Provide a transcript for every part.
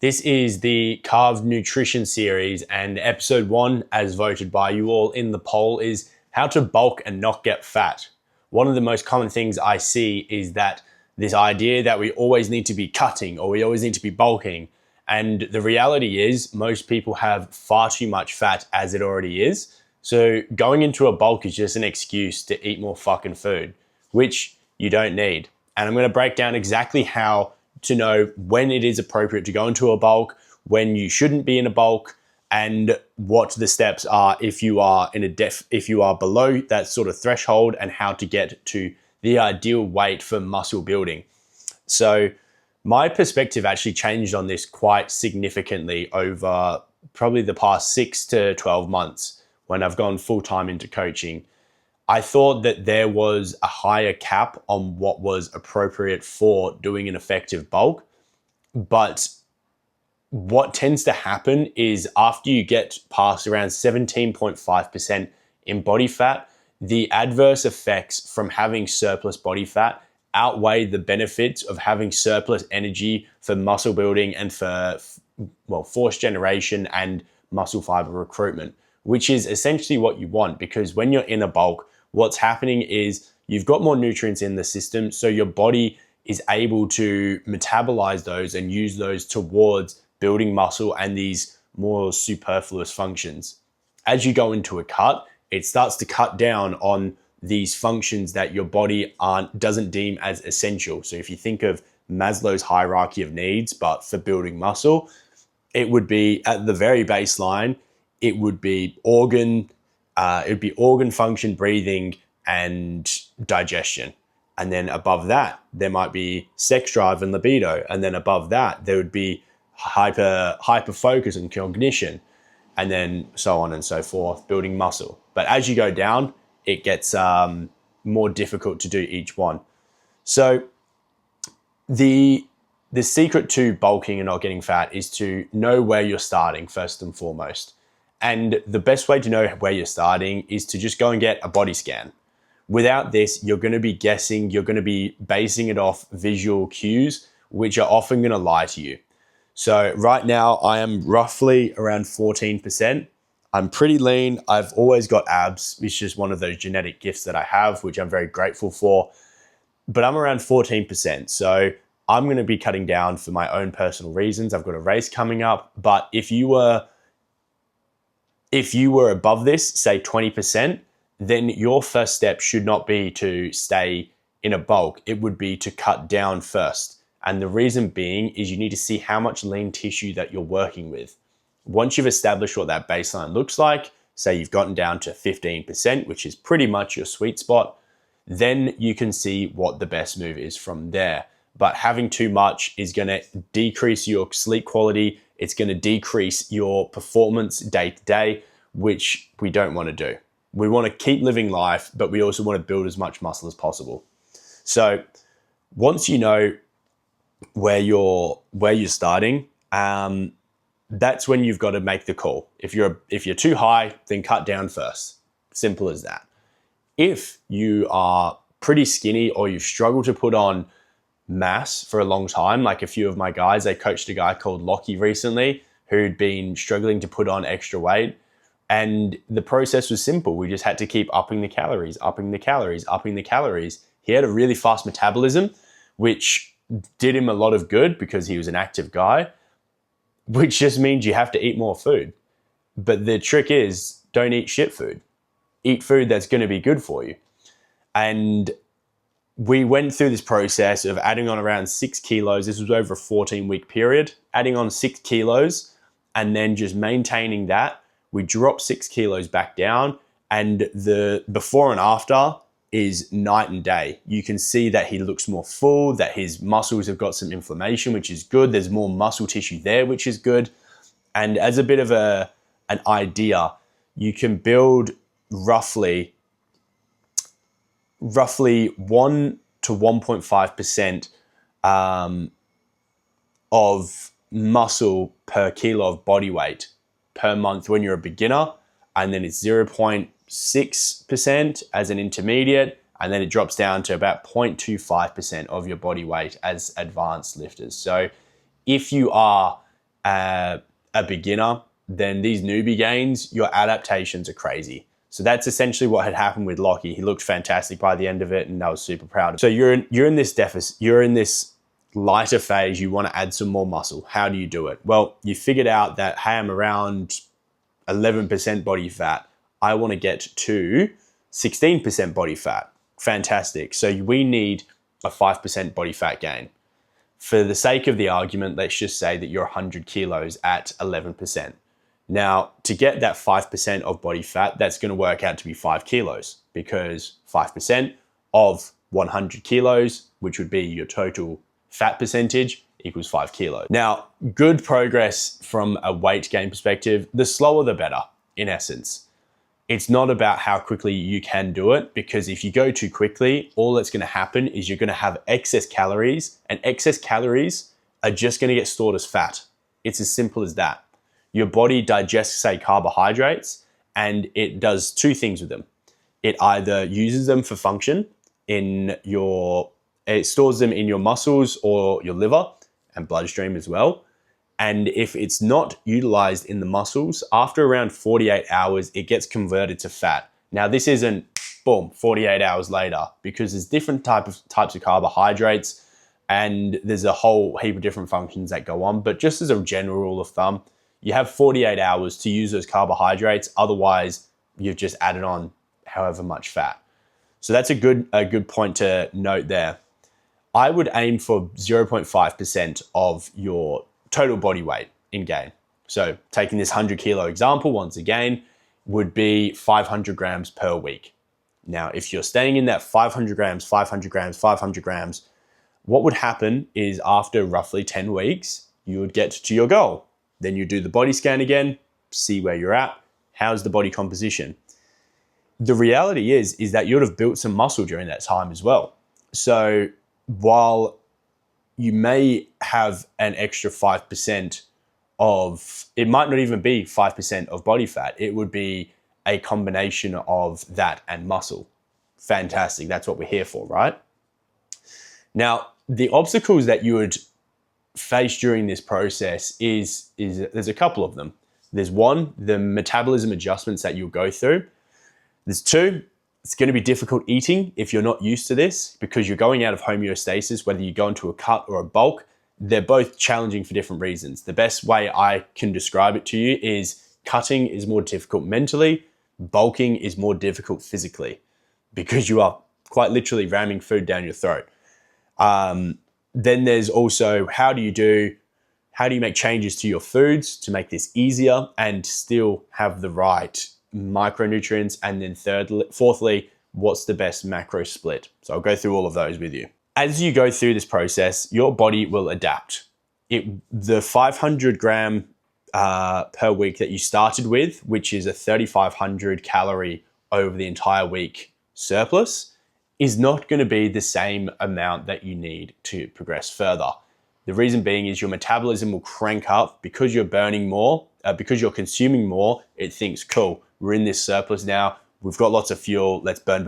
This is the Carved Nutrition series, and episode 1, as voted by you all in the poll, is how to bulk and not get fat. One of the most common things I see is that this idea that we always need to be cutting or we always need to be bulking. And the reality is most people have far too much fat as it already is. So going into a bulk is just an excuse to eat more fucking food, which you don't need. And I'm going to break down exactly how to know when it is appropriate to go into a bulk, when you shouldn't be in a bulk, and what the steps are if you are if you are below that sort of threshold, and how to get to the ideal weight for muscle building. So my perspective actually changed on this quite significantly over probably the past 6 to 12 months when I've gone full-time into coaching. I thought that there was a higher cap on what was appropriate for doing an effective bulk. But what tends to happen is after you get past around 17.5% in body fat, the adverse effects from having surplus body fat outweigh the benefits of having surplus energy for muscle building and for force generation and muscle fiber recruitment, which is essentially what you want, because when you're in a bulk, what's happening is you've got more nutrients in the system, so your body is able to metabolize those and use those towards building muscle and these more superfluous functions. As you go into a cut, it starts to cut down on these functions that your body doesn't deem as essential. So if you think of Maslow's hierarchy of needs, but for building muscle, it would be at the very baseline, it would be organ function, breathing, and digestion. And then above that, there might be sex drive and libido. And then above that, there would be hyper focus and cognition. And then so on and so forth, building muscle. But as you go down, it gets more difficult to do each one. So the secret to bulking and not getting fat is to know where you're starting first and foremost. And the best way to know where you're starting is to just go and get a body scan. Without this, you're going to be guessing, you're going to be basing it off visual cues, which are often going to lie to you. So right now I am roughly around 14%. I'm pretty lean. I've always got abs. It's just one of those genetic gifts that I have, which I'm very grateful for. But I'm around 14%. So I'm going to be cutting down for my own personal reasons. I've got a race coming up. But if you were above this, say 20%, then your first step should not be to stay in a bulk. It would be to cut down first. And the reason being is you need to see how much lean tissue that you're working with. Once you've established what that baseline looks like, say you've gotten down to 15%, which is pretty much your sweet spot, then you can see what the best move is from there. But having too much is going to decrease your sleep quality. It's going to decrease your performance day to day, which we don't want to do. We want to keep living life, but we also want to build as much muscle as possible. So once you know where you're starting, that's when you've got to make the call. If you're too high, then cut down first. Simple as that. If you are pretty skinny or you've struggled to put on mass for a long time, like a few of my guys, I coached a guy called Lockie recently who'd been struggling to put on extra weight. And the process was simple. We just had to keep upping the calories. He had a really fast metabolism, which did him a lot of good because he was an active guy, which just means you have to eat more food. But the trick is, don't eat shit food. Eat food that's going to be good for you. And we went through this process of adding on around 6 kilos. This was over a 14-week period, adding on 6 kilos and then just maintaining that. We dropped 6 kilos back down, and the before and after is night and day. You can see that he looks more full, that his muscles have got some inflammation, which is good. There's more muscle tissue there, which is good. And as a bit of an idea, you can build roughly 1 to 1.5% of muscle per kilo of body weight per month when you're a beginner, and then it's 0.6% as an intermediate, and then it drops down to about 0.25% of your body weight as advanced lifters. So if you are a beginner, then these newbie gains, your adaptations are crazy. So that's essentially what had happened with Lockie. He looked fantastic by the end of it, and I was super proud of him. So you're in this deficit, you're in this lighter phase, you want to add some more muscle. How do you do it? Well, you figured out that, hey, I'm around 11% body fat. I want to get to 16% body fat. Fantastic. So we need a 5% body fat gain. For the sake of the argument, let's just say that you're 100 kilos at 11%. Now, to get that 5% of body fat, that's going to work out to be 5 kilos, because 5% of 100 kilos, which would be your total fat percentage, equals 5 kilos. Now, good progress from a weight gain perspective, the slower the better, in essence. It's not about how quickly you can do it, because if you go too quickly, all that's going to happen is you're going to have excess calories, and excess calories are just going to get stored as fat. It's as simple as that. Your body digests, say, carbohydrates, and it does two things with them. It either uses them for function it stores them in your muscles or your liver and bloodstream as well. And if it's not utilized in the muscles, after around 48 hours, it gets converted to fat. Now, this isn't, boom, 48 hours later, because there's different types of carbohydrates, and there's a whole heap of different functions that go on. But just as a general rule of thumb, you have 48 hours to use those carbohydrates. Otherwise, you've just added on however much fat. So that's a good point to note there. I would aim for 0.5% of your total body weight in gain. So taking this 100 kilo example, once again, would be 500 grams per week. Now, if you're staying in that 500 grams, 500 grams, 500 grams, what would happen is after roughly 10 weeks, you would get to your goal. Then you do the body scan again, see where you're at. How's the body composition? The reality is that you would have built some muscle during that time as well. So while you may have an extra 5% of, it might not even be 5% of body fat. It would be a combination of that and muscle. Fantastic. That's what we're here for, right? Now, the obstacles that you would face during this process is there's a couple of them. There's one, the metabolism adjustments that you'll go through. There's two, it's going to be difficult eating if you're not used to this, because you're going out of homeostasis, whether you go into a cut or a bulk. They're both challenging for different reasons. The best way I can describe it to you is cutting is more difficult mentally, bulking is more difficult physically, because you are quite literally ramming food down your throat. Then there's also how do you make changes to your foods to make this easier and still have the right micronutrients, and then fourthly, what's the best macro split? So I'll go through all of those with you. As you go through this process, your body will adapt. The 500 gram per week that you started with, which is a 3,500 calorie over the entire week surplus, is not going to be the same amount that you need to progress further. The reason being is your metabolism will crank up because you're burning more, because you're consuming more. It thinks, cool, we're in this surplus now. We've got lots of fuel. Let's burn.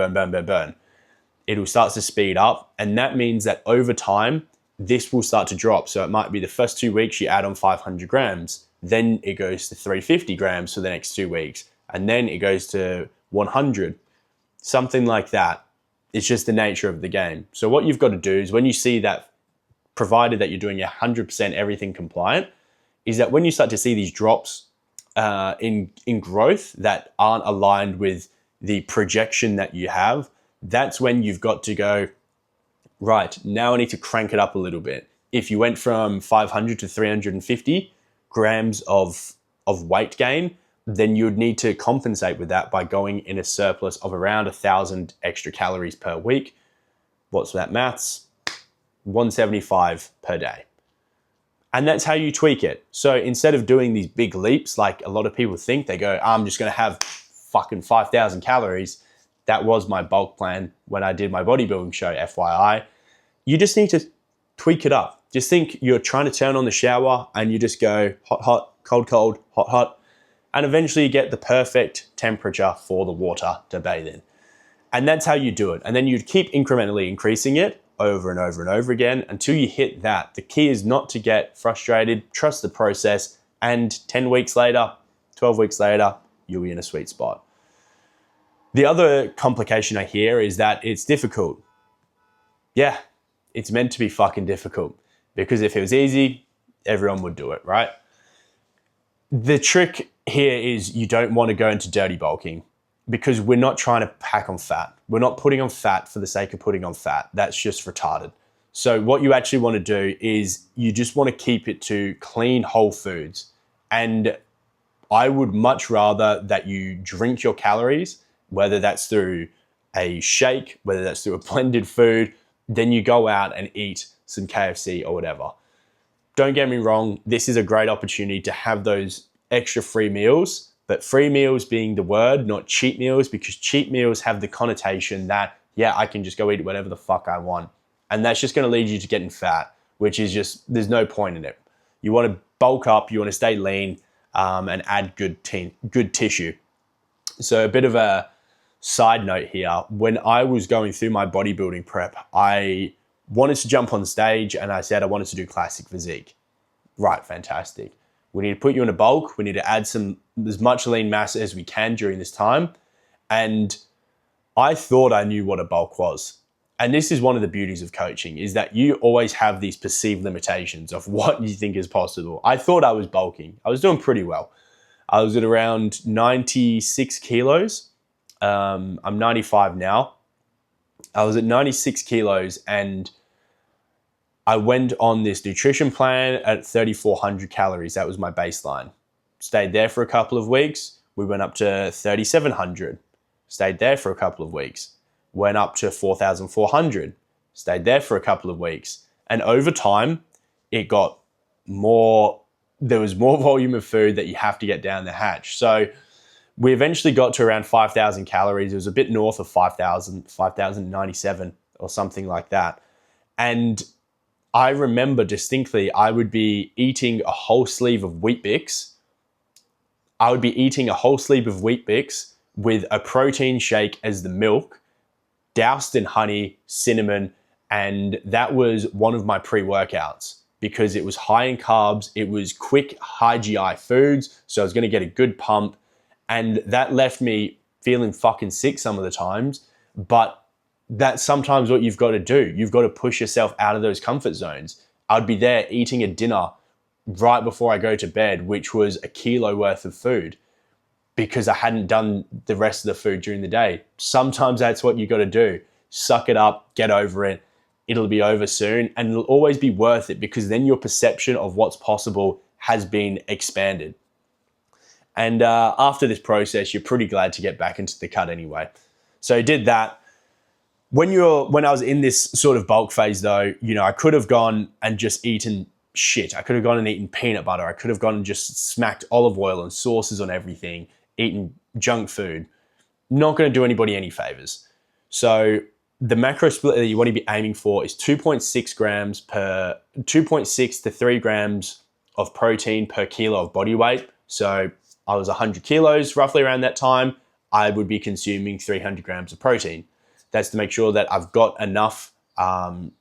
It will start to speed up. And that means that over time, this will start to drop. So it might be the first 2 weeks you add on 500 grams. Then it goes to 350 grams for the next 2 weeks. And then it goes to 100, something like that. It's just the nature of the game. So what you've got to do is when you see that, provided that you're doing 100% everything compliant, is that when you start to see these drops in growth that aren't aligned with the projection that you have, that's when you've got to go, right, now I need to crank it up a little bit. If you went from 500 to 350 grams of weight gain, then you would need to compensate with that by going in a surplus of around 1,000 extra calories per week. What's that maths? 175 per day. And that's how you tweak it. So instead of doing these big leaps, like a lot of people think, they go, I'm just going to have fucking 5,000 calories. That was my bulk plan when I did my bodybuilding show, FYI. You just need to tweak it up. Just think you're trying to turn on the shower and you just go hot, hot, cold, cold, hot, hot. And eventually you get the perfect temperature for the water to bathe in. And that's how you do it. And then you'd keep incrementally increasing it over and over and over again until you hit that. The key is not to get frustrated, trust the process, and 10 weeks later, 12 weeks later, you'll be in a sweet spot. The other complication I hear is that it's difficult. Yeah, it's meant to be fucking difficult, because if it was easy, everyone would do it, right? The trick here is you don't want to go into dirty bulking, because we're not trying to pack on fat. We're not putting on fat for the sake of putting on fat. That's just retarded. So what you actually want to do is you just want to keep it to clean whole foods. And I would much rather that you drink your calories, whether that's through a shake, whether that's through a blended food, then you go out and eat some KFC or whatever. Don't get me wrong, this is a great opportunity to have those extra free meals, but free meals being the word, not cheat meals, because cheat meals have the connotation that, yeah, I can just go eat whatever the fuck I want. And that's just going to lead you to getting fat, which is just, there's no point in it. You want to bulk up, you want to stay lean, and add good tissue. So a bit of a side note here, when I was going through my bodybuilding prep, I wanted to jump on stage and I said I wanted to do classic physique. Right, fantastic. We need to put you in a bulk. We need to add as much lean mass as we can during this time. And I thought I knew what a bulk was. And this is one of the beauties of coaching, is that you always have these perceived limitations of what you think is possible. I thought I was bulking. I was doing pretty well. I was at around 96 kilos. I'm 95 now. I was at 96 kilos and I went on this nutrition plan at 3,400 calories. That was my baseline. Stayed there for a couple of weeks. We went up to 3,700. Stayed there for a couple of weeks. Went up to 4,400. Stayed there for a couple of weeks. And over time, it got more, there was more volume of food that you have to get down the hatch. So we eventually got to around 5,000 calories. It was a bit north of 5,097 or something like that. And I remember distinctly, I would be eating a whole sleeve of Weet-Bix. I would be eating a whole sleeve of Weet-Bix with a protein shake as the milk, doused in honey, cinnamon, and that was one of my pre-workouts because it was high in carbs, it was quick, high GI foods, so I was gonna get a good pump, and that left me feeling fucking sick some of the times, but that's sometimes what you've got to do. You've got to push yourself out of those comfort zones. I'd be there eating a dinner right before I go to bed, which was a kilo worth of food because I hadn't done the rest of the food during the day. Sometimes that's what you got to do. Suck it up, get over it. It'll be over soon and it'll always be worth it because then your perception of what's possible has been expanded. And after this process, you're pretty glad to get back into the cut anyway. So I did that. When I was in this sort of bulk phase though, I could have gone and just eaten shit. I could have gone and eaten peanut butter. I could have gone and just smacked olive oil and sauces on everything, eaten junk food. Not going to do anybody any favors. So the macro split that you want to be aiming for is 2.6 to 3 grams of protein per kilo of body weight. So I was 100 kilos roughly around that time. I would be consuming 300 grams of protein. That's to make sure that I've got enough to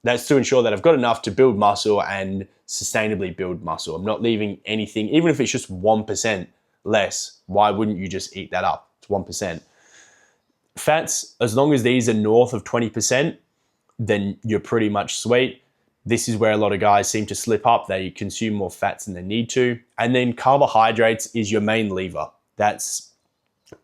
ensure that I've got enough to build muscle and sustainably build muscle. I'm not leaving anything, even if it's just 1% less, why wouldn't you just eat that up? It's 1%. Fats, as long as these are north of 20%, then you're pretty much sweet. This is where a lot of guys seem to slip up. They consume more fats than they need to. And then carbohydrates is your main lever. That's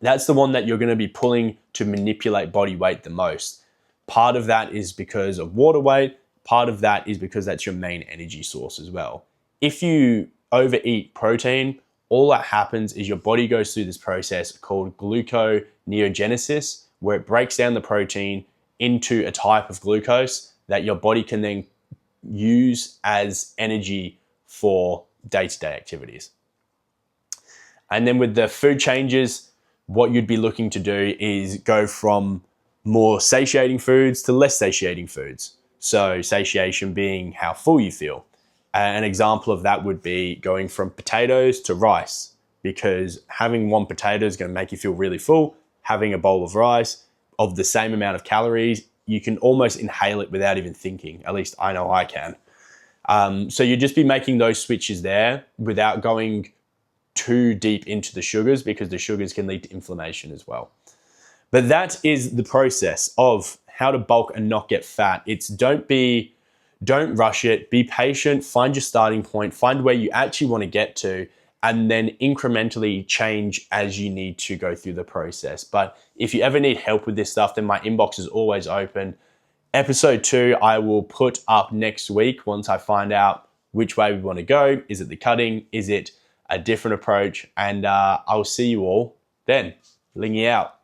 the one that you're going to be pulling to manipulate body weight the most. Part of that is because of water weight. Part of that is because that's your main energy source as well. If you overeat protein, all that happens is your body goes through this process called gluconeogenesis, where it breaks down the protein into a type of glucose that your body can then use as energy for day-to-day activities. And then with the food changes, what you'd be looking to do is go from more satiating foods to less satiating foods. So satiation being how full you feel. An example of that would be going from potatoes to rice, because having one potato is going to make you feel really full. Having a bowl of rice of the same amount of calories you can almost inhale it without even thinking. At least I know I can. So you'd just be making those switches there without going too deep into the sugars, because the sugars can lead to inflammation as well. But that is the process of how to bulk and not get fat. It's don't rush it, be patient, find your starting point, find where you actually want to get to, and then incrementally change as you need to go through the process. But if you ever need help with this stuff, then my inbox is always open. Episode 2, I will put up next week once I find out which way we want to go. Is it the cutting? Is it a different approach? And I'll see you all then. Lingy out.